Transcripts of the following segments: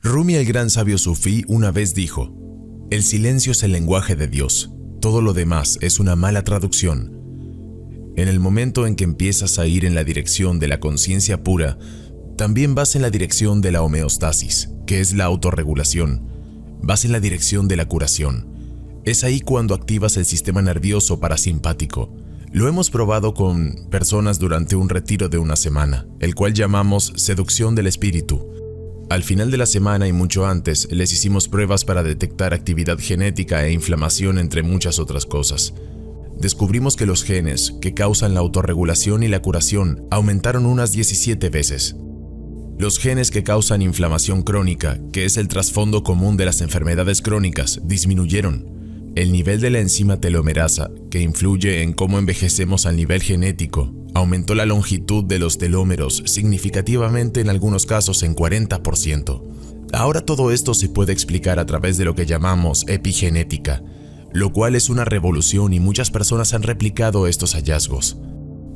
Rumi, el gran sabio sufí, una vez dijo: "El silencio es el lenguaje de Dios. Todo lo demás es una mala traducción". En el momento en que empiezas a ir en la dirección de la conciencia pura, también vas en la dirección de la homeostasis, que es la autorregulación. Vas en la dirección de la curación. Es ahí cuando activas el sistema nervioso parasimpático. Lo hemos probado con personas durante un retiro de una semana, el cual llamamos seducción del espíritu. Al final de la semana y mucho antes, les hicimos pruebas para detectar actividad genética e inflamación, entre muchas otras cosas. Descubrimos que los genes que causan la autorregulación y la curación aumentaron unas 17 veces. Los genes que causan inflamación crónica, que es el trasfondo común de las enfermedades crónicas, disminuyeron. El nivel de la enzima telomerasa, que influye en cómo envejecemos al nivel genético, aumentó la longitud de los telómeros significativamente, en algunos casos en 40%. Ahora todo esto se puede explicar a través de lo que llamamos epigenética, lo cual es una revolución y muchas personas han replicado estos hallazgos.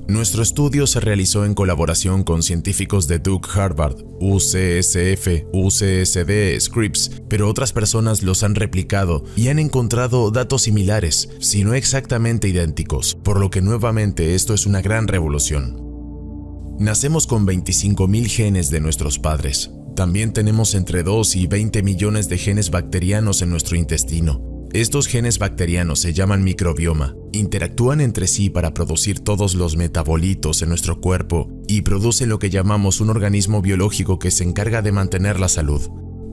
Nuestro estudio se realizó en colaboración con científicos de Duke, Harvard, UCSF, UCSD, Scripps, pero otras personas los han replicado y han encontrado datos similares, si no exactamente idénticos, por lo que nuevamente esto es una gran revolución. Nacemos con 25.000 genes de nuestros padres. También tenemos entre 2 y 20 millones de genes bacterianos en nuestro intestino. Estos genes bacterianos se llaman microbioma, interactúan entre sí para producir todos los metabolitos en nuestro cuerpo y producen lo que llamamos un organismo biológico que se encarga de mantener la salud.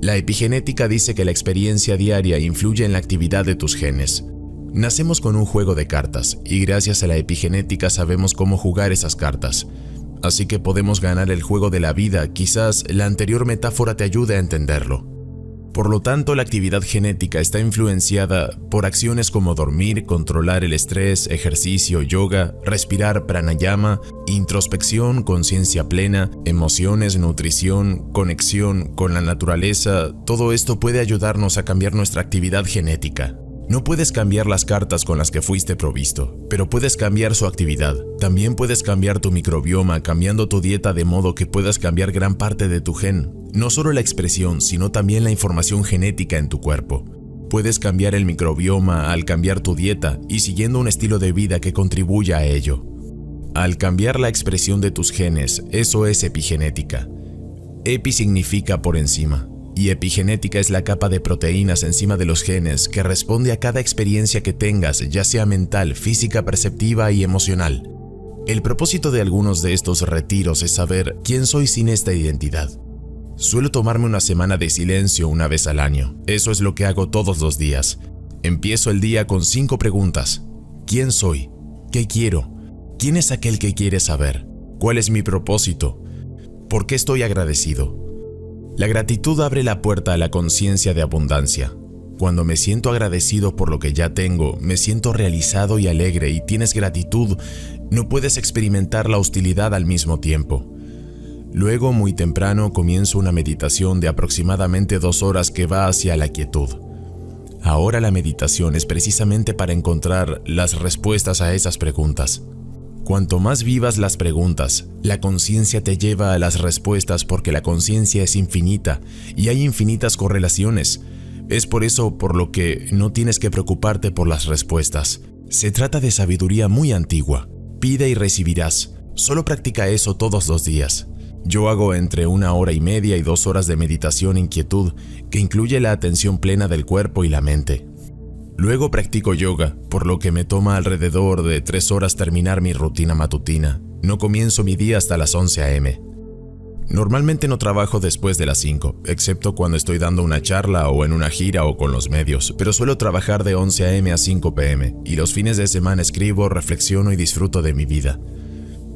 La epigenética dice que la experiencia diaria influye en la actividad de tus genes. Nacemos con un juego de cartas y gracias a la epigenética sabemos cómo jugar esas cartas. Así que podemos ganar el juego de la vida, quizás la anterior metáfora te ayude a entenderlo. Por lo tanto, la actividad genética está influenciada por acciones como dormir, controlar el estrés, ejercicio, yoga, respirar, pranayama, introspección, conciencia plena, emociones, nutrición, conexión con la naturaleza. Todo esto puede ayudarnos a cambiar nuestra actividad genética. No puedes cambiar las cartas con las que fuiste provisto, pero puedes cambiar su actividad. También puedes cambiar tu microbioma cambiando tu dieta de modo que puedas cambiar gran parte de tu gen. No solo la expresión, sino también la información genética en tu cuerpo. Puedes cambiar el microbioma al cambiar tu dieta y siguiendo un estilo de vida que contribuya a ello. Al cambiar la expresión de tus genes, eso es epigenética. Epi significa por encima. Y epigenética es la capa de proteínas encima de los genes que responde a cada experiencia que tengas, ya sea mental, física, perceptiva y emocional. El propósito de algunos de estos retiros es saber quién soy sin esta identidad. Suelo tomarme una semana de silencio una vez al año. Eso es lo que hago todos los días. Empiezo el día con 5 preguntas. ¿Quién soy? ¿Qué quiero? ¿Quién es aquel que quiere saber? ¿Cuál es mi propósito? ¿Por qué estoy agradecido? La gratitud abre la puerta a la conciencia de abundancia. Cuando me siento agradecido por lo que ya tengo, me siento realizado y alegre, y tienes gratitud, no puedes experimentar la hostilidad al mismo tiempo. Luego, muy temprano, comienzo una meditación de aproximadamente 2 horas que va hacia la quietud. Ahora la meditación es precisamente para encontrar las respuestas a esas preguntas. Cuanto más vivas las preguntas, la conciencia te lleva a las respuestas porque la conciencia es infinita y hay infinitas correlaciones. Es por eso por lo que no tienes que preocuparte por las respuestas. Se trata de sabiduría muy antigua. Pide y recibirás. Solo practica eso todos los días. Yo hago entre 1 hora y media y 2 horas de meditación en quietud, que incluye la atención plena del cuerpo y la mente. Luego practico yoga, por lo que me toma alrededor de 3 horas terminar mi rutina matutina. No comienzo mi día hasta las 11 a.m. Normalmente no trabajo después de las 5, excepto cuando estoy dando una charla o en una gira o con los medios, pero suelo trabajar de 11 a.m. a 5 p.m. y los fines de semana escribo, reflexiono y disfruto de mi vida.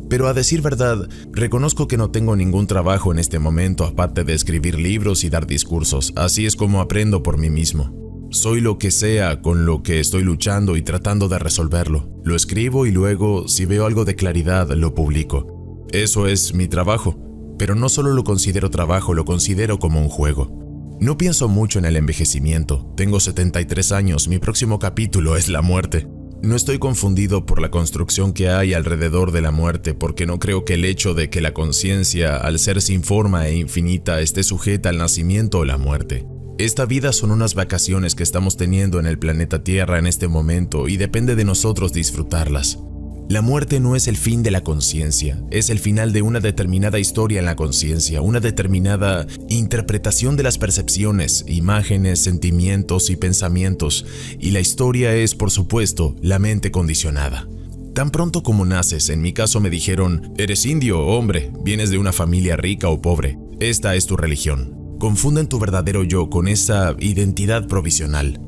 Pero a decir verdad, reconozco que no tengo ningún trabajo en este momento aparte de escribir libros y dar discursos. Así es como aprendo por mí mismo. Soy lo que sea con lo que estoy luchando y tratando de resolverlo. Lo escribo y luego, si veo algo de claridad, lo publico. Eso es mi trabajo, pero no solo lo considero trabajo, lo considero como un juego. No pienso mucho en el envejecimiento. Tengo 73 años, mi próximo capítulo es la muerte. No estoy confundido por la construcción que hay alrededor de la muerte, porque no creo que el hecho de que la conciencia, al ser sin forma e infinita, esté sujeta al nacimiento o la muerte. Esta vida son unas vacaciones que estamos teniendo en el planeta Tierra en este momento y depende de nosotros disfrutarlas. La muerte no es el fin de la conciencia, es el final de una determinada historia en la conciencia, una determinada interpretación de las percepciones, imágenes, sentimientos y pensamientos, y la historia es, por supuesto, la mente condicionada. Tan pronto como naces, en mi caso me dijeron, eres indio, hombre, vienes de una familia rica o pobre, esta es tu religión. Confunden tu verdadero yo con esa identidad provisional.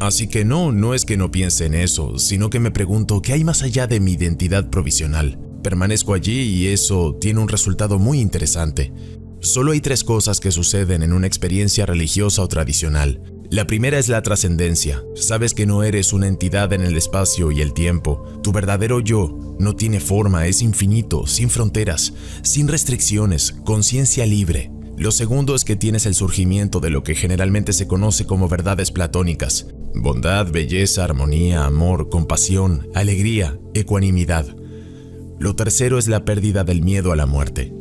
Así que no es que no piense en eso, sino que me pregunto qué hay más allá de mi identidad provisional. Permanezco allí y eso tiene un resultado muy interesante. Solo hay 3 cosas que suceden en una experiencia religiosa o tradicional. La primera es la trascendencia. Sabes que no eres una entidad en el espacio y el tiempo. Tu verdadero yo no tiene forma, es infinito, sin fronteras, sin restricciones, conciencia libre. Lo segundo es que tienes el surgimiento de lo que generalmente se conoce como verdades platónicas. Bondad, belleza, armonía, amor, compasión, alegría, ecuanimidad. Lo tercero es la pérdida del miedo a la muerte.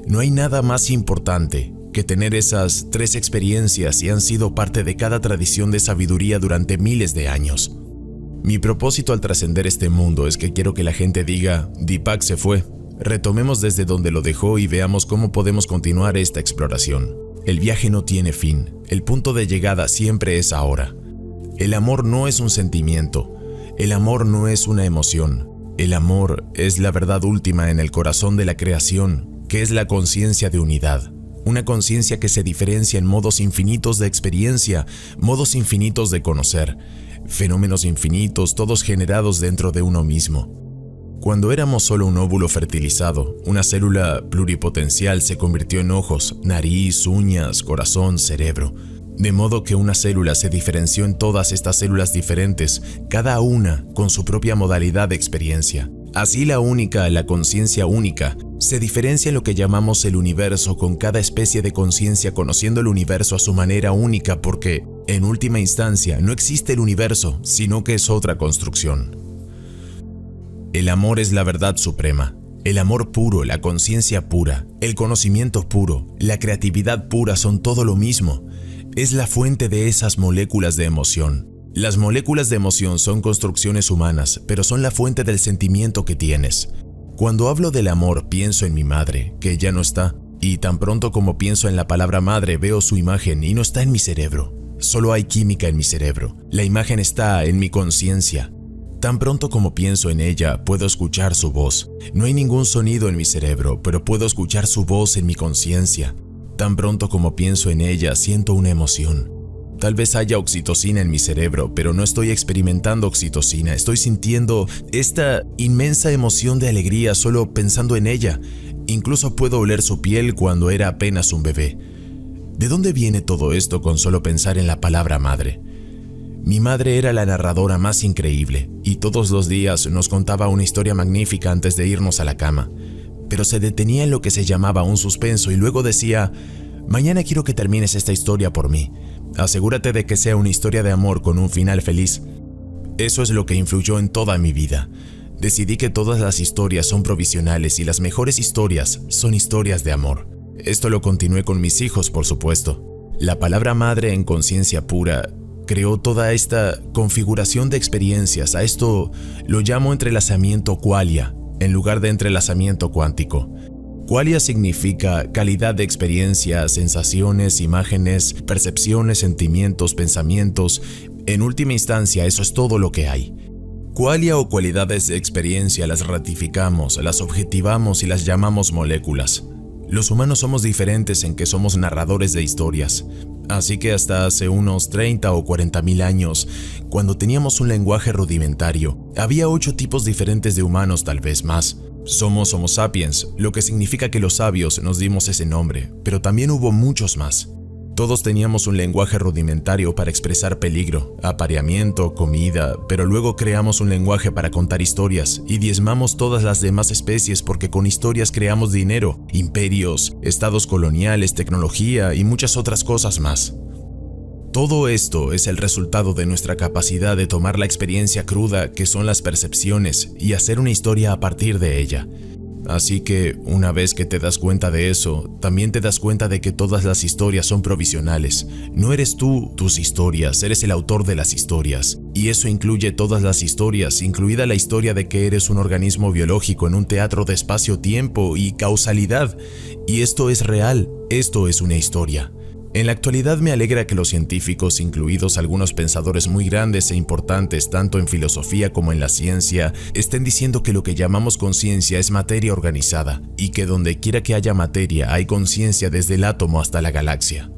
No hay nada más importante que tener esas 3 experiencias y han sido parte de cada tradición de sabiduría durante miles de años. Mi propósito al trascender este mundo es que quiero que la gente diga, Deepak se fue. Retomemos desde donde lo dejó y veamos cómo podemos continuar esta exploración. El viaje no tiene fin, el punto de llegada siempre es ahora. El amor no es un sentimiento, el amor no es una emoción. El amor es la verdad última en el corazón de la creación, que es la conciencia de unidad. Una conciencia que se diferencia en modos infinitos de experiencia, modos infinitos de conocer, fenómenos infinitos, todos generados dentro de uno mismo. Cuando éramos solo un óvulo fertilizado, una célula pluripotencial se convirtió en ojos, nariz, uñas, corazón, cerebro. De modo que una célula se diferenció en todas estas células diferentes, cada una con su propia modalidad de experiencia. Así la conciencia única, se diferencia en lo que llamamos el universo con cada especie de conciencia conociendo el universo a su manera única porque, en última instancia, no existe el universo, sino que es otra construcción. El amor es la verdad suprema. El amor puro, la conciencia pura, el conocimiento puro, la creatividad pura son todo lo mismo. Es la fuente de esas moléculas de emoción. Las moléculas de emoción son construcciones humanas, pero son la fuente del sentimiento que tienes. Cuando hablo del amor, pienso en mi madre, que ya no está, y tan pronto como pienso en la palabra madre, veo su imagen y no está en mi cerebro. Solo hay química en mi cerebro. La imagen está en mi conciencia. Tan pronto como pienso en ella, puedo escuchar su voz. No hay ningún sonido en mi cerebro, pero puedo escuchar su voz en mi conciencia. Tan pronto como pienso en ella, siento una emoción. Tal vez haya oxitocina en mi cerebro, pero no estoy experimentando oxitocina. Estoy sintiendo esta inmensa emoción de alegría solo pensando en ella. Incluso puedo oler su piel cuando era apenas un bebé. ¿De dónde viene todo esto con solo pensar en la palabra madre? Mi madre era la narradora más increíble y todos los días nos contaba una historia magnífica antes de irnos a la cama, pero se detenía en lo que se llamaba un suspenso y luego decía, mañana quiero que termines esta historia por mí. Asegúrate de que sea una historia de amor con un final feliz. Eso es lo que influyó en toda mi vida. Decidí que todas las historias son provisionales y las mejores historias son historias de amor. Esto lo continué con mis hijos, por supuesto. La palabra madre en conciencia pura creó toda esta configuración de experiencias. A esto lo llamo entrelazamiento qualia, en lugar de entrelazamiento cuántico. Qualia significa calidad de experiencia, sensaciones, imágenes, percepciones, sentimientos, pensamientos. En última instancia, eso es todo lo que hay. Qualia o cualidades de experiencia las ratificamos, las objetivamos y las llamamos moléculas. Los humanos somos diferentes en que somos narradores de historias. Así que hasta hace unos 30 o 40 mil años, cuando teníamos un lenguaje rudimentario, había 8 tipos diferentes de humanos, tal vez más. Somos Homo sapiens, lo que significa que los sabios nos dimos ese nombre, pero también hubo muchos más. Todos teníamos un lenguaje rudimentario para expresar peligro, apareamiento, comida, pero luego creamos un lenguaje para contar historias y diezmamos todas las demás especies porque con historias creamos dinero, imperios, estados coloniales, tecnología y muchas otras cosas más. Todo esto es el resultado de nuestra capacidad de tomar la experiencia cruda que son las percepciones y hacer una historia a partir de ella. Así que, una vez que te das cuenta de eso, también te das cuenta de que todas las historias son provisionales. No eres tú tus historias, eres el autor de las historias. Y eso incluye todas las historias, incluida la historia de que eres un organismo biológico en un teatro de espacio-tiempo y causalidad. Y esto es real, esto es una historia. En la actualidad me alegra que los científicos, incluidos algunos pensadores muy grandes e importantes tanto en filosofía como en la ciencia, estén diciendo que lo que llamamos conciencia es materia organizada y que donde quiera que haya materia hay conciencia desde el átomo hasta la galaxia.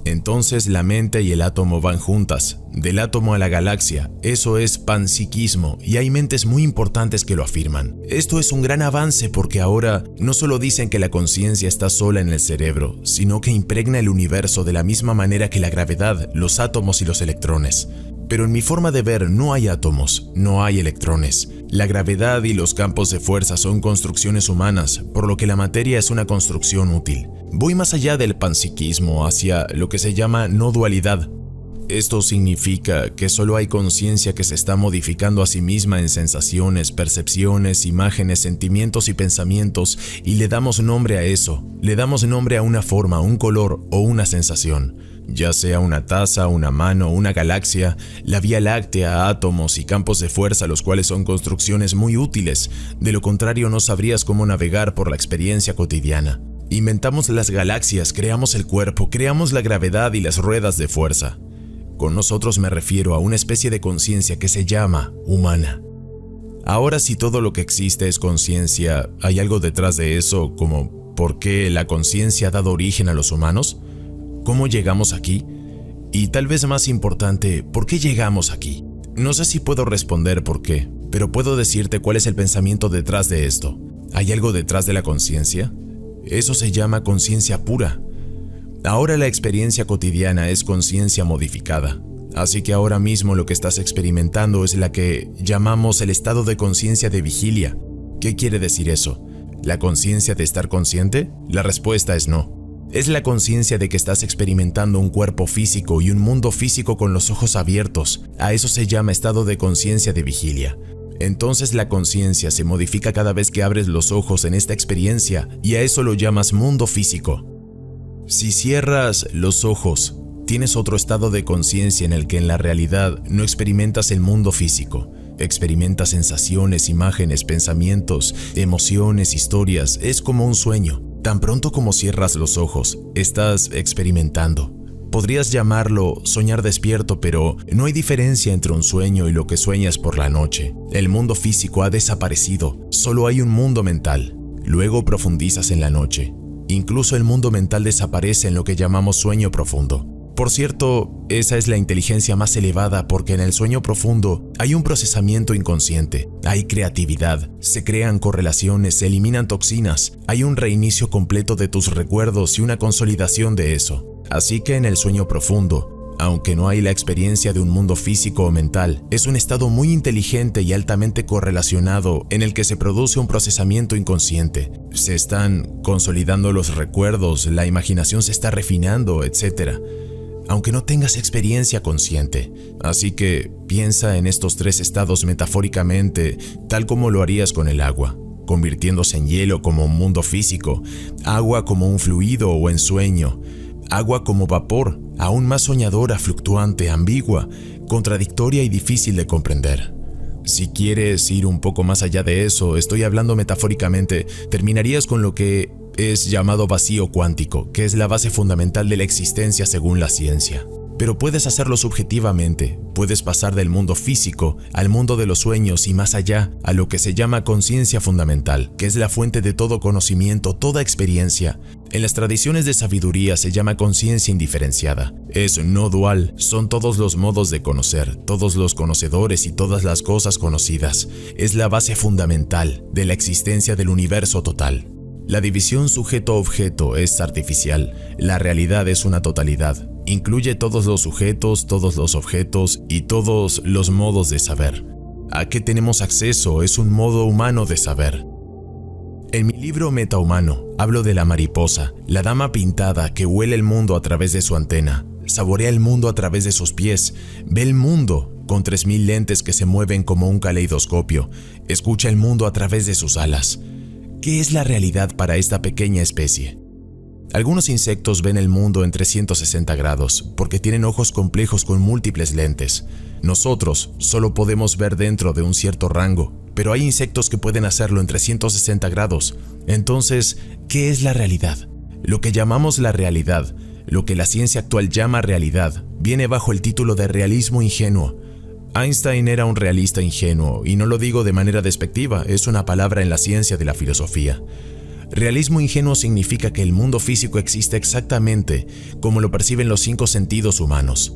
Entonces la mente y el átomo van juntas, del átomo a la galaxia. Eso es panpsiquismo y hay mentes muy importantes que lo afirman. Esto es un gran avance porque ahora no solo dicen que la conciencia está sola en el cerebro, sino que impregna el universo de la misma manera que la gravedad, los átomos y los electrones. Pero en mi forma de ver no hay átomos, no hay electrones. La gravedad y los campos de fuerza son construcciones humanas, por lo que la materia es una construcción útil. Voy más allá del panpsiquismo hacia lo que se llama no dualidad. Esto significa que solo hay conciencia que se está modificando a sí misma en sensaciones, percepciones, imágenes, sentimientos y pensamientos, y le damos nombre a eso. Le damos nombre a una forma, un color o una sensación. Ya sea una taza, una mano, una galaxia, la Vía Láctea, átomos y campos de fuerza, los cuales son construcciones muy útiles. De lo contrario, no sabrías cómo navegar por la experiencia cotidiana. Inventamos las galaxias, creamos el cuerpo, creamos la gravedad y las ruedas de fuerza. Con nosotros me refiero a una especie de conciencia que se llama humana. Ahora, si todo lo que existe es conciencia, ¿hay algo detrás de eso, como por qué la conciencia ha dado origen a los humanos? ¿Cómo llegamos aquí? Y tal vez más importante, ¿por qué llegamos aquí? No sé si puedo responder por qué, pero puedo decirte cuál es el pensamiento detrás de esto. ¿Hay algo detrás de la conciencia? Eso se llama conciencia pura. Ahora la experiencia cotidiana es conciencia modificada. Así que ahora mismo lo que estás experimentando es la que llamamos el estado de conciencia de vigilia. ¿Qué quiere decir eso? ¿La conciencia de estar consciente? La respuesta es no. Es la conciencia de que estás experimentando un cuerpo físico y un mundo físico con los ojos abiertos. A eso se llama estado de conciencia de vigilia. Entonces la conciencia se modifica cada vez que abres los ojos en esta experiencia y a eso lo llamas mundo físico. Si cierras los ojos, tienes otro estado de conciencia en el que en la realidad no experimentas el mundo físico. Experimentas sensaciones, imágenes, pensamientos, emociones, historias. Es como un sueño. Tan pronto como cierras los ojos, estás experimentando. Podrías llamarlo soñar despierto, pero no hay diferencia entre un sueño y lo que sueñas por la noche. El mundo físico ha desaparecido, solo hay un mundo mental. Luego profundizas en la noche. Incluso el mundo mental desaparece en lo que llamamos sueño profundo. Por cierto, esa es la inteligencia más elevada porque en el sueño profundo hay un procesamiento inconsciente, hay creatividad, se crean correlaciones, se eliminan toxinas, hay un reinicio completo de tus recuerdos y una consolidación de eso. Así que en el sueño profundo, aunque no hay la experiencia de un mundo físico o mental, es un estado muy inteligente y altamente correlacionado en el que se produce un procesamiento inconsciente. Se están consolidando los recuerdos, la imaginación se está refinando, etc. Aunque no tengas experiencia consciente. Así que piensa en estos tres estados metafóricamente, tal como lo harías con el agua, convirtiéndose en hielo como un mundo físico, agua como un fluido o en sueño, agua como vapor, aún más soñadora, fluctuante, ambigua, contradictoria y difícil de comprender. Si quieres ir un poco más allá de eso, estoy hablando metafóricamente, terminarías con lo que es llamado vacío cuántico, que es la base fundamental de la existencia según la ciencia. Pero puedes hacerlo subjetivamente, puedes pasar del mundo físico al mundo de los sueños y más allá, a lo que se llama conciencia fundamental, que es la fuente de todo conocimiento, toda experiencia. En las tradiciones de sabiduría se llama conciencia indiferenciada. Es no dual, son todos los modos de conocer, todos los conocedores y todas las cosas conocidas. Es la base fundamental de la existencia del universo total. La división sujeto-objeto es artificial, la realidad es una totalidad. Incluye todos los sujetos, todos los objetos y todos los modos de saber. ¿A qué tenemos acceso? Es un modo humano de saber. En mi libro Metahumano hablo de la mariposa, la dama pintada que huele el mundo a través de su antena. saborea el mundo a través de sus pies, ve el mundo con 3000 lentes que se mueven como un caleidoscopio, escucha el mundo a través de sus alas. ¿Qué es la realidad para esta pequeña especie? Algunos insectos ven el mundo en 360 grados porque tienen ojos complejos con múltiples lentes. Nosotros solo podemos ver dentro de un cierto rango, pero hay insectos que pueden hacerlo en 360 grados. Entonces, ¿qué es la realidad? Lo que llamamos la realidad, lo que la ciencia actual llama realidad, viene bajo el título de realismo ingenuo. Einstein era un realista ingenuo, y no lo digo de manera despectiva, es una palabra en la ciencia de la filosofía. Realismo ingenuo significa que el mundo físico existe exactamente como lo perciben los 5 sentidos humanos.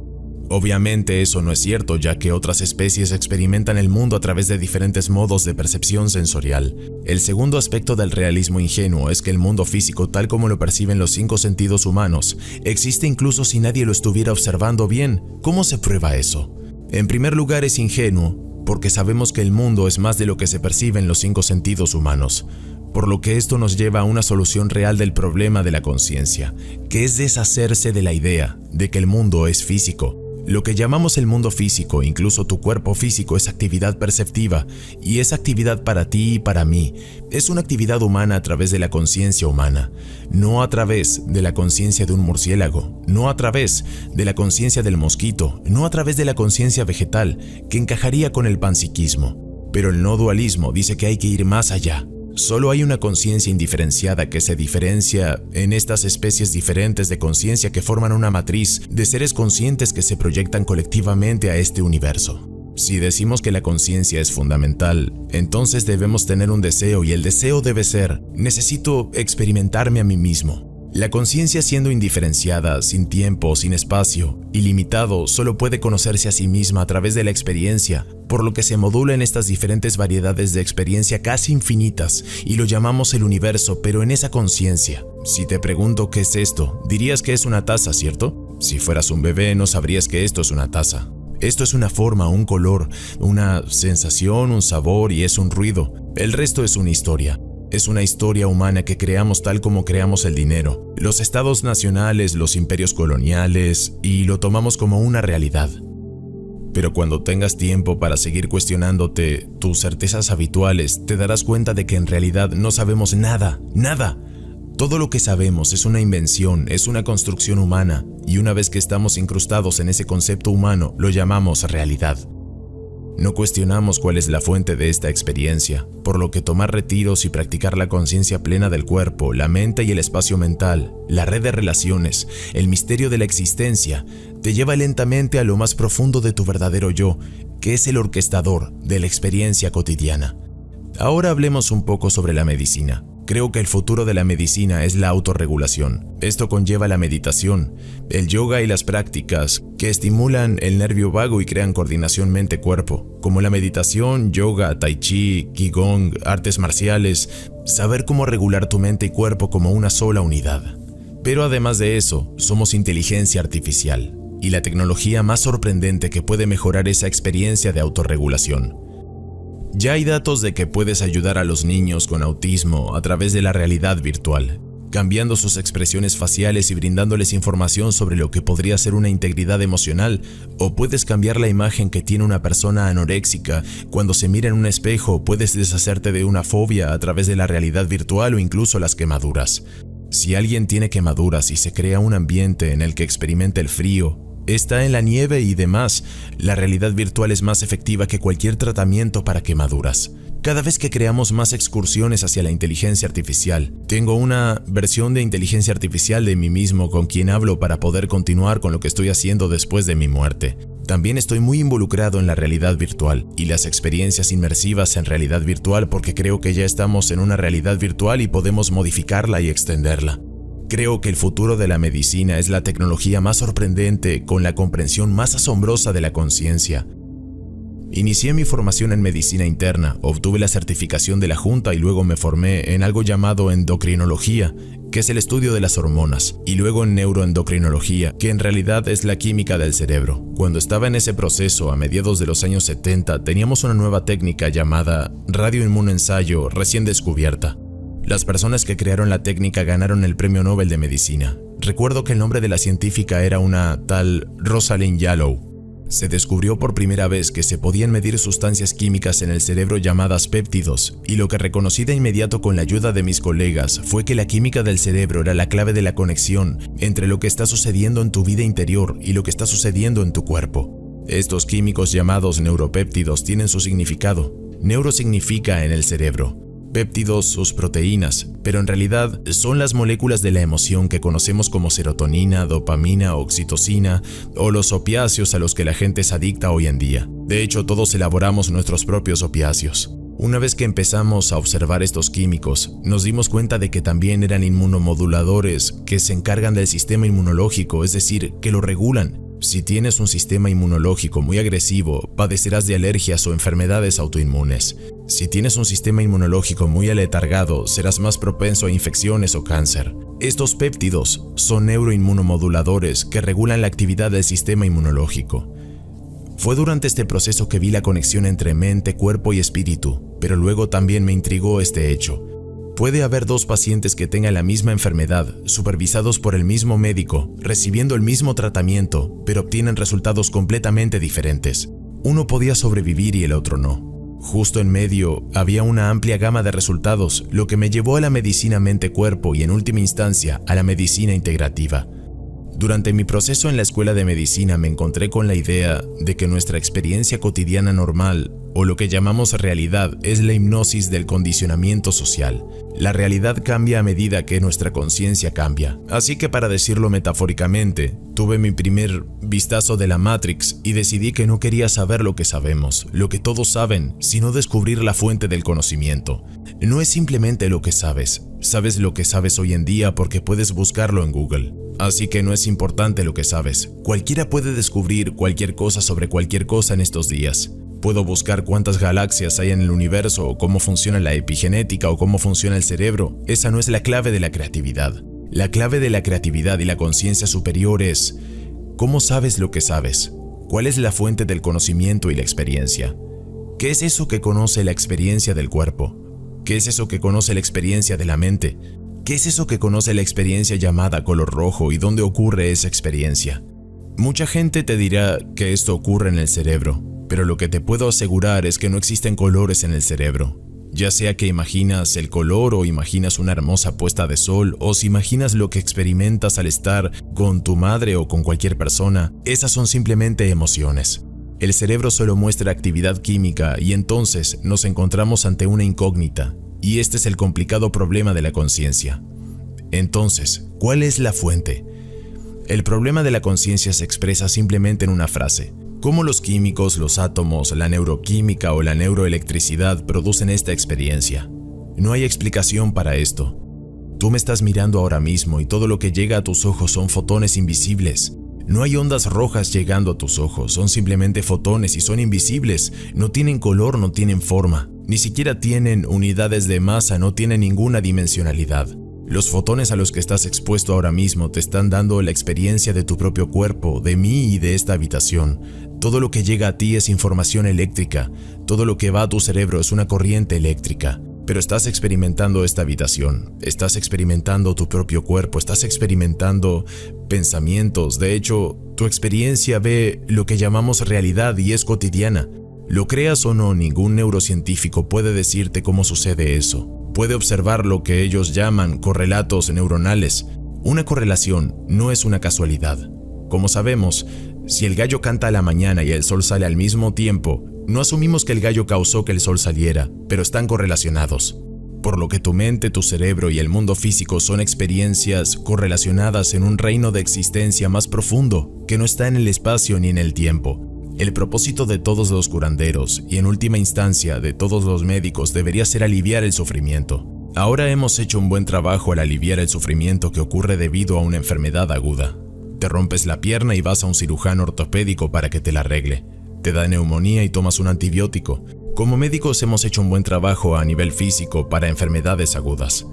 Obviamente eso no es cierto, ya que otras especies experimentan el mundo a través de diferentes modos de percepción sensorial. El segundo aspecto del realismo ingenuo es que el mundo físico, tal como lo perciben los 5 sentidos humanos, existe incluso si nadie lo estuviera observando bien. ¿Cómo se prueba eso? En primer lugar, es ingenuo porque sabemos que el mundo es más de lo que se percibe en los 5 sentidos humanos, por lo que esto nos lleva a una solución real del problema de la conciencia, que es deshacerse de la idea de que el mundo es físico. Lo que llamamos el mundo físico, incluso tu cuerpo físico, es actividad perceptiva, y esa actividad para ti y para mí es una actividad humana a través de la conciencia humana, no a través de la conciencia de un murciélago, no a través de la conciencia del mosquito, no a través de la conciencia vegetal, que encajaría con el panpsiquismo. Pero el no dualismo dice que hay que ir más allá. Solo hay una conciencia indiferenciada que se diferencia en estas especies diferentes de conciencia que forman una matriz de seres conscientes que se proyectan colectivamente a este universo. Si decimos que la conciencia es fundamental, entonces debemos tener un deseo, y el deseo debe ser: necesito experimentarme a mí mismo. La conciencia, siendo indiferenciada, sin tiempo, sin espacio, ilimitado, solo puede conocerse a sí misma a través de la experiencia, por lo que se modula en estas diferentes variedades de experiencia casi infinitas, y lo llamamos el universo, pero en esa conciencia. Si te pregunto qué es esto, dirías que es una taza, ¿cierto? Si fueras un bebé, no sabrías que esto es una taza. Esto es una forma, un color, una sensación, un sabor, y es un ruido. El resto es una historia. Es una historia humana que creamos tal como creamos el dinero, los estados nacionales, los imperios coloniales, y lo tomamos como una realidad. Pero cuando tengas tiempo para seguir cuestionándote tus certezas habituales, te darás cuenta de que en realidad no sabemos nada, nada. Todo lo que sabemos es una invención, es una construcción humana, y una vez que estamos incrustados en ese concepto humano, lo llamamos realidad. No cuestionamos cuál es la fuente de esta experiencia, por lo que tomar retiros y practicar la conciencia plena del cuerpo, la mente y el espacio mental, la red de relaciones, el misterio de la existencia, te lleva lentamente a lo más profundo de tu verdadero yo, que es el orquestador de la experiencia cotidiana. Ahora hablemos un poco sobre la medicina. Creo que el futuro de la medicina es la autorregulación. Esto conlleva la meditación, el yoga y las prácticas que estimulan el nervio vago y crean coordinación mente-cuerpo, como la meditación, yoga, tai chi, qigong, artes marciales, saber cómo regular tu mente y cuerpo como una sola unidad. Pero además de eso, somos inteligencia artificial, y la tecnología más sorprendente que puede mejorar esa experiencia de autorregulación. Ya hay datos de que puedes ayudar a los niños con autismo a través de la realidad virtual, cambiando sus expresiones faciales y brindándoles información sobre lo que podría ser una integridad emocional, o puedes cambiar la imagen que tiene una persona anoréxica cuando se mira en un espejo, puedes deshacerte de una fobia a través de la realidad virtual o incluso las quemaduras. Si alguien tiene quemaduras y se crea un ambiente en el que experimenta el frío, está en la nieve y demás, la realidad virtual es más efectiva que cualquier tratamiento para quemaduras. Cada vez que creamos más excursiones hacia la inteligencia artificial, tengo una versión de inteligencia artificial de mí mismo con quien hablo para poder continuar con lo que estoy haciendo después de mi muerte. También estoy muy involucrado en la realidad virtual y las experiencias inmersivas en realidad virtual porque creo que ya estamos en una realidad virtual y podemos modificarla y extenderla. Creo que el futuro de la medicina es la tecnología más sorprendente con la comprensión más asombrosa de la conciencia. Inicié mi formación en medicina interna, obtuve la certificación de la Junta y luego me formé en algo llamado endocrinología, que es el estudio de las hormonas, y luego en neuroendocrinología, que en realidad es la química del cerebro. Cuando estaba en ese proceso, a mediados de los años 70, teníamos una nueva técnica llamada radioinmunoensayo recién descubierta. Las personas que crearon la técnica ganaron el Premio Nobel de Medicina. Recuerdo que el nombre de la científica era una tal Rosalind Yalow. Se descubrió por primera vez que se podían medir sustancias químicas en el cerebro llamadas péptidos, y lo que reconocí de inmediato con la ayuda de mis colegas fue que la química del cerebro era la clave de la conexión entre lo que está sucediendo en tu vida interior y lo que está sucediendo en tu cuerpo. Estos químicos llamados neuropéptidos tienen su significado. Neuro significa en el cerebro, péptidos sus proteínas, pero en realidad son las moléculas de la emoción que conocemos como serotonina, dopamina, oxitocina o los opiáceos a los que la gente es adicta hoy en día. De hecho, todos elaboramos nuestros propios opiáceos. Una vez que empezamos a observar estos químicos, nos dimos cuenta de que también eran inmunomoduladores que se encargan del sistema inmunológico, es decir, que lo regulan. Si tienes un sistema inmunológico muy agresivo, padecerás de alergias o enfermedades autoinmunes. Si tienes un sistema inmunológico muy aletargado, serás más propenso a infecciones o cáncer. Estos péptidos son neuroinmunomoduladores que regulan la actividad del sistema inmunológico. Fue durante este proceso que vi la conexión entre mente, cuerpo y espíritu, pero luego también me intrigó este hecho. Puede haber dos pacientes que tengan la misma enfermedad, supervisados por el mismo médico, recibiendo el mismo tratamiento, pero obtienen resultados completamente diferentes. Uno podía sobrevivir y el otro no. Justo en medio había una amplia gama de resultados, lo que me llevó a la medicina mente-cuerpo y en última instancia a la medicina integrativa. Durante mi proceso en la escuela de medicina me encontré con la idea de que nuestra experiencia cotidiana normal, o lo que llamamos realidad, es la hipnosis del condicionamiento social. La realidad cambia a medida que nuestra conciencia cambia. Así que, para decirlo metafóricamente, tuve mi primer vistazo de la Matrix y decidí que no quería saber lo que sabemos, lo que todos saben, sino descubrir la fuente del conocimiento. No es simplemente lo que sabes. Sabes lo que sabes hoy en día porque puedes buscarlo en Google. Así que no es importante lo que sabes. Cualquiera puede descubrir cualquier cosa sobre cualquier cosa en estos días. Puedo buscar cuántas galaxias hay en el universo, o cómo funciona la epigenética, o cómo funciona el cerebro. Esa no es la clave de la creatividad. La clave de la creatividad y la conciencia superior es: ¿cómo sabes lo que sabes? ¿Cuál es la fuente del conocimiento y la experiencia? ¿Qué es eso que conoce la experiencia del cuerpo? ¿Qué es eso que conoce la experiencia de la mente? ¿Qué es eso que conoce la experiencia llamada color rojo y dónde ocurre esa experiencia? Mucha gente te dirá que esto ocurre en el cerebro, pero lo que te puedo asegurar es que no existen colores en el cerebro. Ya sea que imaginas el color o imaginas una hermosa puesta de sol, o si imaginas lo que experimentas al estar con tu madre o con cualquier persona, esas son simplemente emociones. El cerebro solo muestra actividad química y entonces nos encontramos ante una incógnita. Y este es el complicado problema de la conciencia. Entonces, ¿cuál es la fuente? El problema de la conciencia se expresa simplemente en una frase. ¿Cómo los químicos, los átomos, la neuroquímica o la neuroelectricidad producen esta experiencia? No hay explicación para esto. Tú me estás mirando ahora mismo y todo lo que llega a tus ojos son fotones invisibles. No hay ondas rojas llegando a tus ojos, son simplemente fotones y son invisibles. No tienen color, no tienen forma. Ni siquiera tienen unidades de masa, no tienen ninguna dimensionalidad. Los fotones a los que estás expuesto ahora mismo te están dando la experiencia de tu propio cuerpo, de mí y de esta habitación. Todo lo que llega a ti es información eléctrica. Todo lo que va a tu cerebro es una corriente eléctrica. Pero estás experimentando esta habitación, estás experimentando tu propio cuerpo, estás experimentando pensamientos. De hecho, tu experiencia ve lo que llamamos realidad y es cotidiana. Lo creas o no, ningún neurocientífico puede decirte cómo sucede eso. Puede observar lo que ellos llaman correlatos neuronales. Una correlación no es una casualidad. Como sabemos, si el gallo canta a la mañana y el sol sale al mismo tiempo, no asumimos que el gallo causó que el sol saliera, pero están correlacionados. Por lo que tu mente, tu cerebro y el mundo físico son experiencias correlacionadas en un reino de existencia más profundo, que no está en el espacio ni en el tiempo. El propósito de todos los curanderos y en última instancia de todos los médicos debería ser aliviar el sufrimiento. Ahora hemos hecho un buen trabajo al aliviar el sufrimiento que ocurre debido a una enfermedad aguda. Te rompes la pierna y vas a un cirujano ortopédico para que te la arregle. Te da neumonía y tomas un antibiótico. Como médicos hemos hecho un buen trabajo a nivel físico para enfermedades agudas.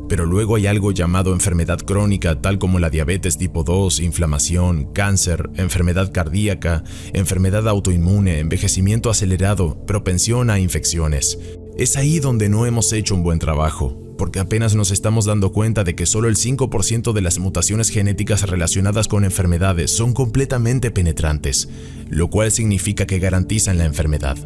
Pero luego hay algo llamado enfermedad crónica, tal como la diabetes tipo 2, inflamación, cáncer, enfermedad cardíaca, enfermedad autoinmune, envejecimiento acelerado, propensión a infecciones. Es ahí donde no hemos hecho un buen trabajo. porque apenas nos estamos dando cuenta de que solo el 5% de las mutaciones genéticas relacionadas con enfermedades son completamente penetrantes, lo cual significa que garantizan la enfermedad.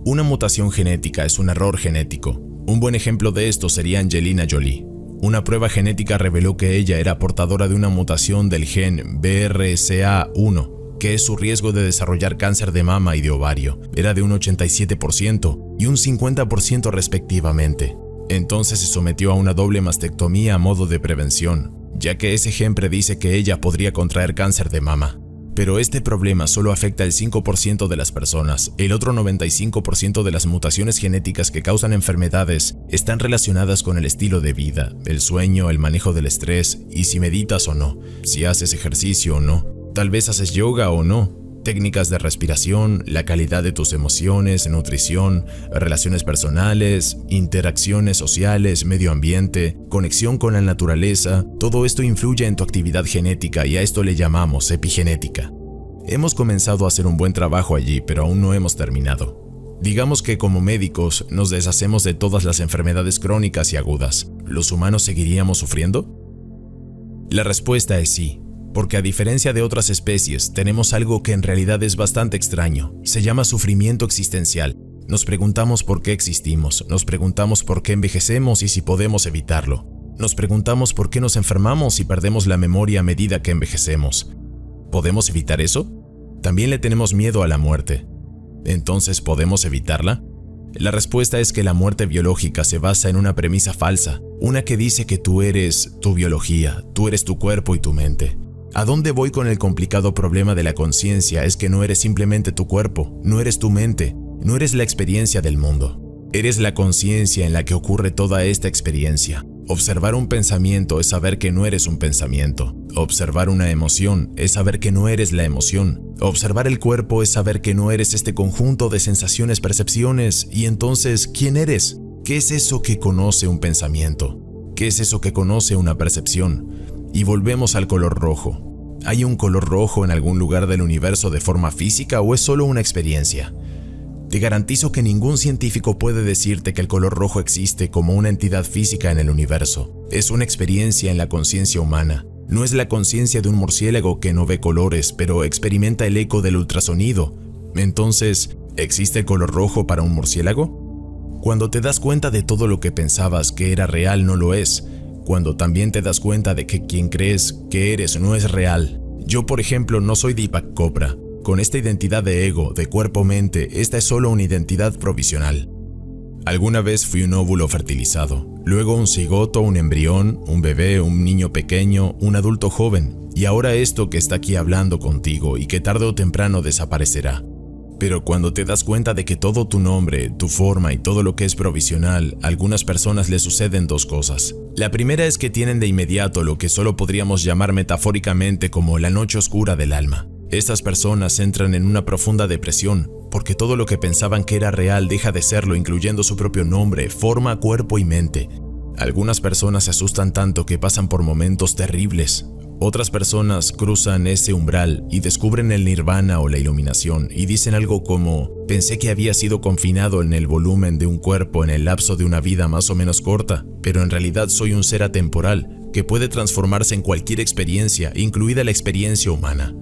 Una mutación genética es un error genético. Un buen ejemplo de esto sería Angelina Jolie. Una prueba genética reveló que ella era portadora de una mutación del gen BRCA1, que es su riesgo de desarrollar cáncer de mama y de ovario. Era de un 87% y un 50% respectivamente. Entonces se sometió a una doble mastectomía a modo de prevención, ya que ese gen predice que ella podría contraer cáncer de mama. Pero este problema solo afecta al 5% de las personas. El otro 95% de las mutaciones genéticas que causan enfermedades están relacionadas con el estilo de vida, el sueño, el manejo del estrés y si meditas o no, si haces ejercicio o no, tal vez haces yoga o no, técnicas de respiración, la calidad de tus emociones, nutrición, relaciones personales, interacciones sociales, medio ambiente, conexión con la naturaleza. Todo esto influye en tu actividad genética y a esto le llamamos epigenética. Hemos comenzado a hacer un buen trabajo allí, pero aún no hemos terminado. Digamos que como médicos nos deshacemos de todas las enfermedades crónicas y agudas. ¿Los humanos seguiríamos sufriendo? La respuesta es sí. Porque a diferencia de otras especies, tenemos algo que en realidad es bastante extraño. Se llama sufrimiento existencial. Nos preguntamos por qué existimos, nos preguntamos por qué envejecemos y si podemos evitarlo. Nos preguntamos por qué nos enfermamos y perdemos la memoria a medida que envejecemos. ¿Podemos evitar eso? También le tenemos miedo a la muerte. Entonces, ¿podemos evitarla? La respuesta es que la muerte biológica se basa en una premisa falsa, una que dice que tú eres tu biología, tú eres tu cuerpo y tu mente. ¿A dónde voy con el complicado problema de la conciencia? Es que no eres simplemente tu cuerpo, no eres tu mente, no eres la experiencia del mundo. Eres la conciencia en la que ocurre toda esta experiencia. Observar un pensamiento es saber que no eres un pensamiento. Observar una emoción es saber que no eres la emoción. Observar el cuerpo es saber que no eres este conjunto de sensaciones, percepciones. Y entonces, ¿quién eres? ¿Qué es eso que conoce un pensamiento? ¿Qué es eso que conoce una percepción? Y volvemos al color rojo. ¿Hay un color rojo en algún lugar del universo de forma física o es solo una experiencia? Te garantizo que ningún científico puede decirte que el color rojo existe como una entidad física en el universo. Es una experiencia en la conciencia humana. No es la conciencia de un murciélago que no ve colores, pero experimenta el eco del ultrasonido. Entonces, ¿existe el color rojo para un murciélago? Cuando te das cuenta de todo lo que pensabas que era real no lo es. Cuando también te das cuenta de que quien crees que eres no es real. Yo, por ejemplo, no soy Deepak Chopra. Con esta identidad de ego, de cuerpo-mente, esta es solo una identidad provisional. Alguna vez fui un óvulo fertilizado, luego un cigoto, un embrión, un bebé, un niño pequeño, un adulto joven, y ahora esto que está aquí hablando contigo y que tarde o temprano desaparecerá. Pero cuando te das cuenta de que todo tu nombre, tu forma y todo lo que es provisional, a algunas personas les suceden dos cosas. La primera es que tienen de inmediato lo que solo podríamos llamar metafóricamente como la noche oscura del alma. Estas personas entran en una profunda depresión, porque todo lo que pensaban que era real deja de serlo, incluyendo su propio nombre, forma, cuerpo y mente. Algunas personas se asustan tanto que pasan por momentos terribles. Otras personas cruzan ese umbral y descubren el nirvana o la iluminación y dicen algo como: pensé que había sido confinado en el volumen de un cuerpo en el lapso de una vida más o menos corta, pero en realidad soy un ser atemporal que puede transformarse en cualquier experiencia, incluida la experiencia humana.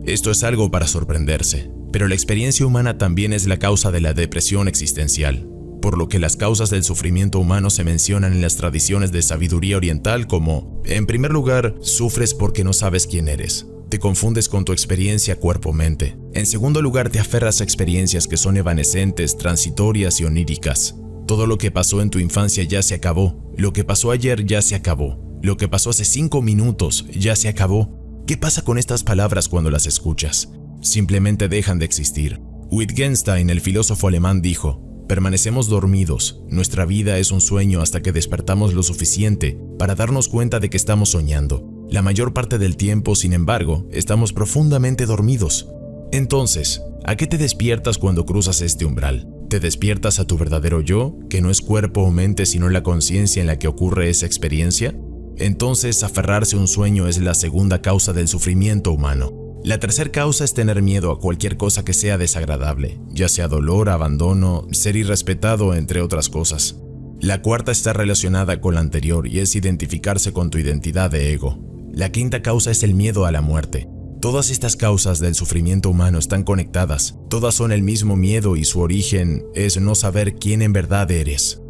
Esto es algo para sorprenderse, pero la experiencia humana también es la causa de la depresión existencial, por lo que las causas del sufrimiento humano se mencionan en las tradiciones de sabiduría oriental como: en primer lugar, sufres porque no sabes quién eres. Te confundes con tu experiencia cuerpo-mente. En segundo lugar, te aferras a experiencias que son evanescentes, transitorias y oníricas. Todo lo que pasó en tu infancia ya se acabó. Lo que pasó ayer ya se acabó. Lo que pasó hace 5 minutos ya se acabó. ¿Qué pasa con estas palabras cuando las escuchas? Simplemente dejan de existir. Wittgenstein, el filósofo alemán, dijo: permanecemos dormidos, nuestra vida es un sueño hasta que despertamos lo suficiente para darnos cuenta de que estamos soñando. La mayor parte del tiempo, sin embargo, estamos profundamente dormidos. Entonces, ¿a qué te despiertas cuando cruzas este umbral? ¿Te despiertas a tu verdadero yo, que no es cuerpo o mente sino la conciencia en la que ocurre esa experiencia? Entonces, aferrarse a un sueño es la segunda causa del sufrimiento humano. La tercera causa es tener miedo a cualquier cosa que sea desagradable, ya sea dolor, abandono, ser irrespetado, entre otras cosas. La cuarta está relacionada con la anterior y es identificarse con tu identidad de ego. La quinta causa es el miedo a la muerte. Todas estas causas del sufrimiento humano están conectadas. Todas son el mismo miedo y su origen es no saber quién en verdad eres.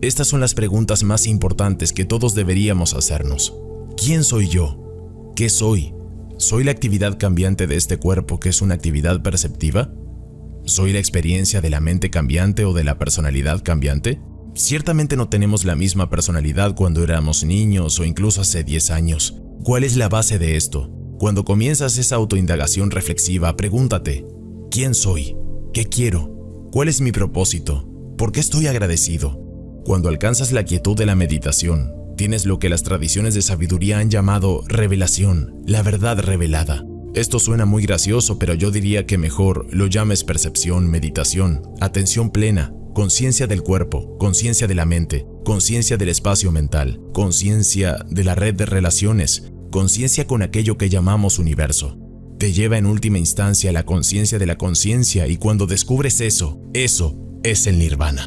Estas son las preguntas más importantes que todos deberíamos hacernos. ¿Quién soy yo? ¿Qué soy? ¿Soy la actividad cambiante de este cuerpo que es una actividad perceptiva? ¿Soy la experiencia de la mente cambiante o de la personalidad cambiante? Ciertamente no tenemos la misma personalidad cuando éramos niños o incluso hace 10 años. ¿Cuál es la base de esto? Cuando comienzas esa autoindagación reflexiva, pregúntate, ¿quién soy? ¿Qué quiero? ¿Cuál es mi propósito? ¿Por qué estoy agradecido? Cuando alcanzas la quietud de la meditación, tienes lo que las tradiciones de sabiduría han llamado revelación, la verdad revelada. Esto suena muy gracioso, pero yo diría que mejor lo llames percepción, meditación, atención plena, conciencia del cuerpo, conciencia de la mente, conciencia del espacio mental, conciencia de la red de relaciones, conciencia con aquello que llamamos universo. Te lleva en última instancia a la conciencia de la conciencia y cuando descubres eso es el nirvana.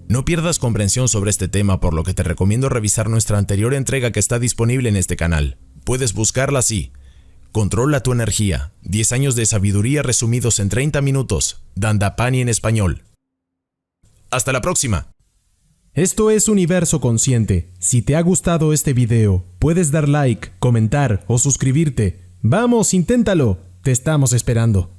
No pierdas comprensión sobre este tema, por lo que te recomiendo revisar nuestra anterior entrega que está disponible en este canal. Puedes buscarla así. Controla tu energía. 10 años de sabiduría resumidos en 30 minutos. Dandapani en español. Hasta la próxima. Esto es Universo Consciente. Si te ha gustado este video, puedes dar like, comentar o suscribirte. ¡Vamos, inténtalo! Te estamos esperando.